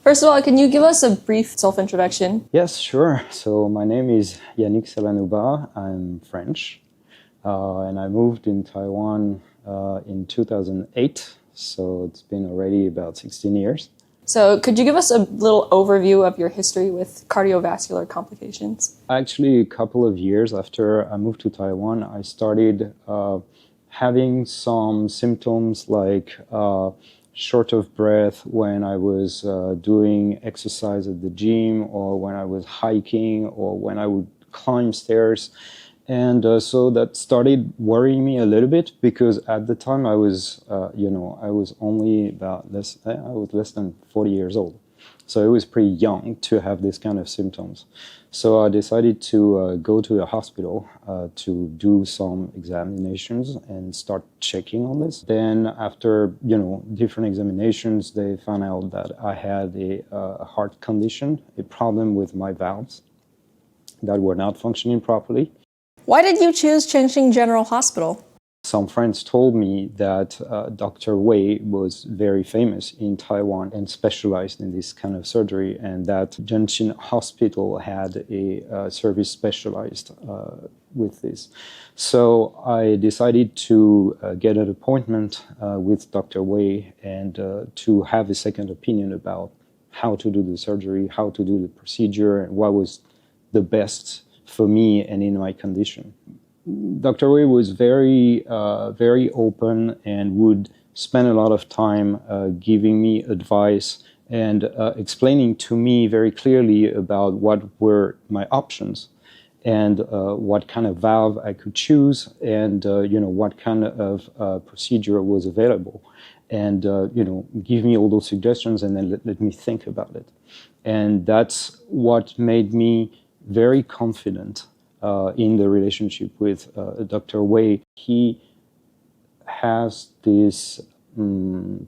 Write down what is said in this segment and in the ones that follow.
First of all, can you give us a brief self-introduction? Yes, sure. So my name is Yannick Interview. I'm French, and I moved in Taiwan in 2008. So it's been already about 16 years. So could you give us a little overview of your history with cardiovascular complications? Actually, a couple of years after I moved to Taiwan, I started having some symptoms like short of breath when I was doing exercise at the gym, or when I was hiking, or when I would climb stairs. And so that started worrying me a little bit, because at the time I was, I was only I was less than 40 years old. So it was pretty young to have this kind of symptoms. So I decided to go to the hospital to do some examinations and start checking on this. Then after, different examinations, they found out that I had a heart condition, a problem with my valves that were not functioning properly. Why did you choose Chengxing General Hospital? Some friends told me that Dr. Wei was very famous in Taiwan and specialized in this kind of surgery, and that Chengxing Hospital had a service specialized with this. So I decided to get an appointment with Dr. Wei and to have a second opinion about how to do the surgery, how to do the procedure, and what was the best for me and in my condition. Dr. Wei was very open and would spend a lot of time giving me advice and explaining to me very clearly about what were my options and what kind of valve I could choose, and what kind of procedure was available, and give me all those suggestions, and then let me think about it. And that's what made me very confident in the relationship with Dr. Wei. He has this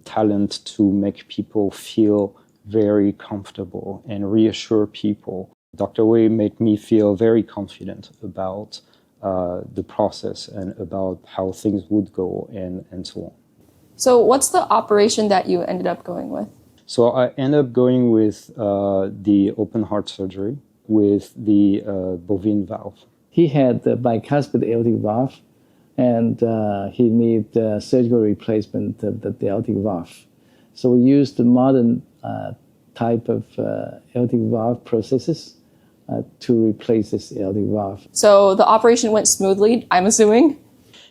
talent to make people feel very comfortable and reassure people. Dr. Wei made me feel very confident about the process and about how things would go, and so on. So what's the operation that you ended up going with? So I ended up going with the open heart surgery with the bovine valve. He had the bicuspid aortic valve, and he needed surgical replacement of the aortic valve. So we used the modern type of aortic valve prosthesis to replace this aortic valve. So the operation went smoothly, I'm assuming?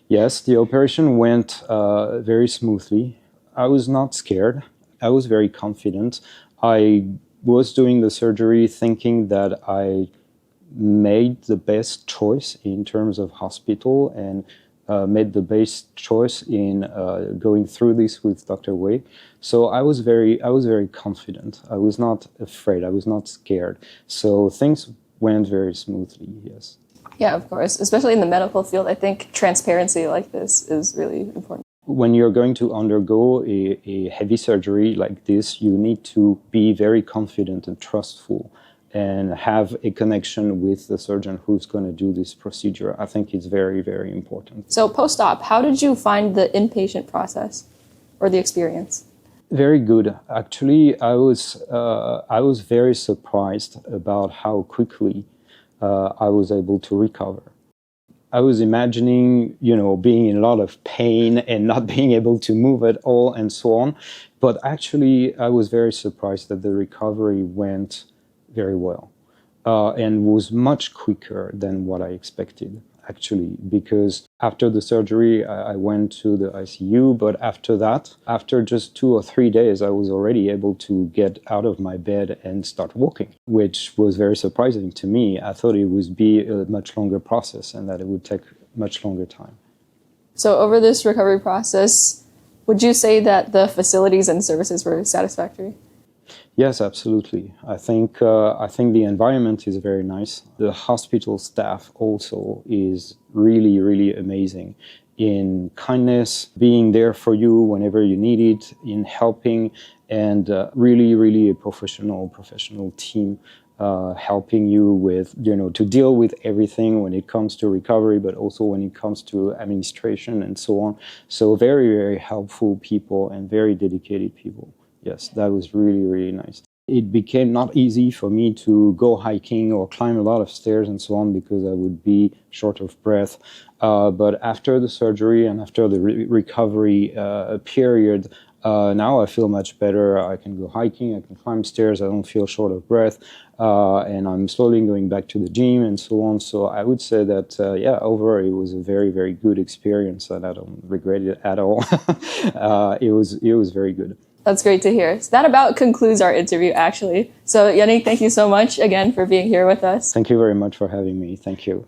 Yes, the operation went very smoothly. I was not scared. I was very confident. I was doing the surgery thinking that I made the best choice in terms of hospital, and made the best choice in going through this with Dr. Wei. So I was very confident. I was not afraid. I was not scared. So things went very smoothly, yes. Yeah, of course. Especially in the medical field, I think transparency like this is really important. When you're going to undergo a heavy surgery like this, you need to be very confident and trustful and have a connection with the surgeon who's going to do this procedure. I think it's very, very important. So post-op, how did you find the inpatient process or the experience? Very good. Actually, I was very surprised about how quickly I was able to recover. I was imagining, being in a lot of pain and not being able to move at all and so on. But actually, I was very surprised that the recovery went very well and was much quicker than what I expected, actually, because after the surgery, I went to the ICU. But after that, after just 2 or 3 days, I was already able to get out of my bed and start walking, which was very surprising to me. I thought it would be a much longer process and that it would take much longer time. So over this recovery process, would you say that the facilities and services were satisfactory? Yes, absolutely. I think the environment is very nice. The hospital staff also is really, really amazing in kindness, being there for you whenever you need it, in helping, and really, really a professional team helping you with, to deal with everything when it comes to recovery, but also when it comes to administration and so on. So very, very helpful people and very dedicated people. Yes, that was really, really nice. It became not easy for me to go hiking or climb a lot of stairs and so on because I would be short of breath. But after the surgery and after the recovery period, now I feel much better. I can go hiking, I can climb stairs, I don't feel short of breath, and I'm slowly going back to the gym and so on. So I would say that, overall it was a very, very good experience and I don't regret it at all. It was very good. That's great to hear. So that about concludes our interview, actually. So Yannick, thank you so much again for being here with us. Thank you very much for having me. Thank you.